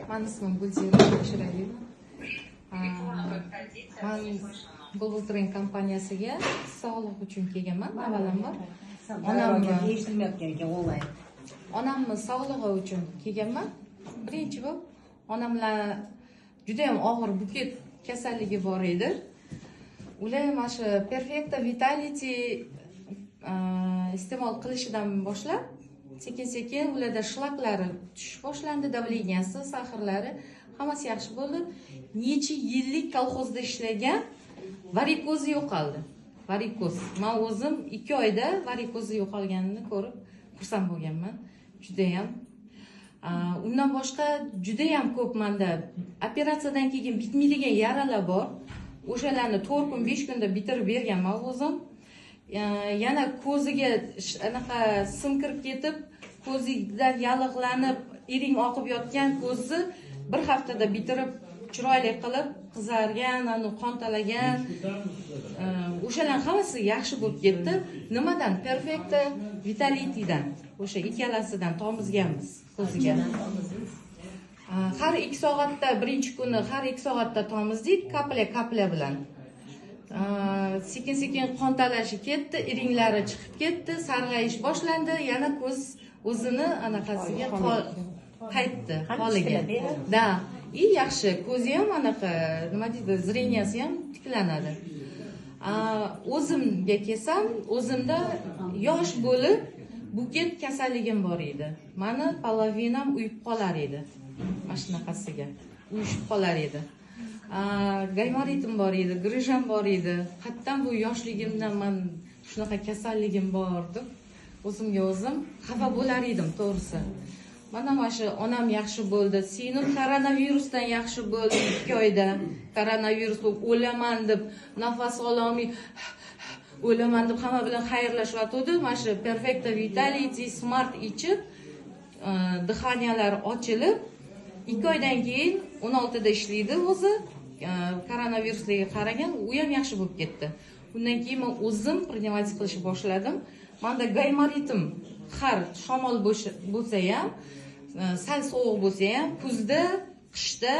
Mani ismim Gulzira Shiralieva. Men Bulbul kompaniyasiga sog'liq uchun kelganman. Avvalambor onamni sog'lig'i uchun kelganman. Birinchi bo'lib onamlar juda ham og'ir buket kasalligi bor edi. Ular mana shu Perfecta Vitality iste'mol qilishidan boshlab sekin-sekin ularda shlaklari tushib boshlandi, davleniyasi, sahrlari hammasi yaxshi bo'ldi. Necha yillik kolxozda ishlagan varikozi yo'qoldi. Varikoz. Men o'zim 2 oyda varikozi yo'qolganini ko'rib xursand bo'lganman. Juda ham. Undan boshqa juda ham ko'p menda operatsiyadan keyin bitmaydigan yaralar bor. O'shalarni 4 kun, 5 kunda bitirib berganman o'zim. Yana ko'ziga anaqa sim kirib ketib, ko'zidan yallig'lanib, iring oqib yotgan ko'zni bir haftada bitirib, chiroyli qilib, qizargan, qon talagan, o'shalar hammasi yaxshi bo'lib ketdi. Nimadan? Perfecta Vitality'dan. O'sha ikkalasidan tomizganmiz ko'ziga. Har 2 soatda, birinchi kuni har 2 soatda tomizdik, kapla bilan. Sekin-sekin qon talashi ketdi, iringlari chiqib ketdi, sarg'ayish boshlandi, yana ko'z o'zini anaqasiga qaytdi holiga. Da, yaxshi, ko'zi ham anaqa, nima deydi, zreniyasi ham tiklanadi. O'zimga kelsam, o'zimda yosh bo'lib buket kasalligim bor edi. Meni polovinam uyib qolar edi. Mana shunaqasiga uyushib qolar edi. Gaymoritim bor edi, grijam bor edi. Hattan bu yoshligimdan men shunaqa kasalligim bor deb o'zimga o'zim xafa bo'lar edim, to'g'risi. Mana shu onam yaxshi bo'ldi. Singlim koronavirusdan yaxshi bo'ldi 2 oyda. Koronavirus bo'lib o'laman deb, nafas ololmay o'laman deb hamma bilan xayrlashyotdi. Mana shu Perfecta Vitality Smart ichib, dihaniyalar ochilib, 2 oydan keyin 16 da ishlaydi o'zi. Koronavirusga qaragan, u ham yaxshi bo'lib ketdi. Undan keyin men o'zim pnevmatik qilishni boshladim. Menda gaymoritim har shamol bo'lsa ham, sal sovuq bo'lsa ham, kuzda, qishda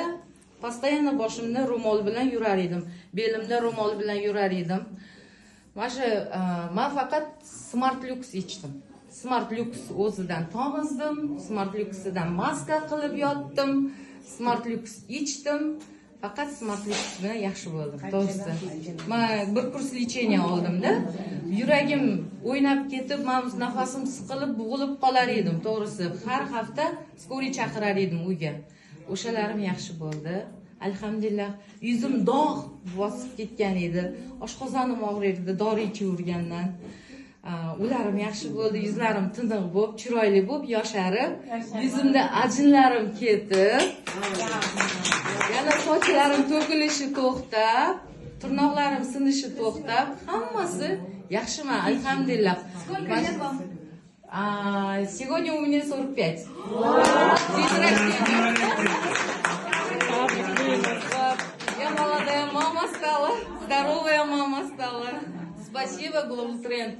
постоянно boshimda ro'mol bilan yurar edim, belimda ro'mol bilan yurar edim. Mana shu men faqat Smart Lux ichdim. Smart Lux o'zidan tomizdim, Smart Luxdan maska qilib yotdim, Smart Lux ichdim. Faqat Smart Lux bilan yaxshi bo'ldim, to'g'risi. Men bir kurs lecheniya oldim-da. Yuragim o'ynab ketib, men nafasim siqilib, bo'g'ilib qolar edim, to'g'risi. Har hafta skoriy chaqirar edim uyga. O'shalarim yaxshi bo'ldi. Alhamdulillah, yuzim dog' bosib ketgan edi. Oshqozonim og'rirdi, dori ichib yurgandan. Ularım yaxshi bo'ldi, yuzlarim tiniq bo'lib, chiroyli bo'lib, yosharib, yuzimda ajinlarim ketib, yana sochlarim to'kilishi to'xtab, tirnoqlarim sinishi to'xtab, hammasi yaxshiman, alhamdulillah. Сегодня у меня 45. Я молодая мама стала, здоровая мама стала. Спасибо, Global Trend.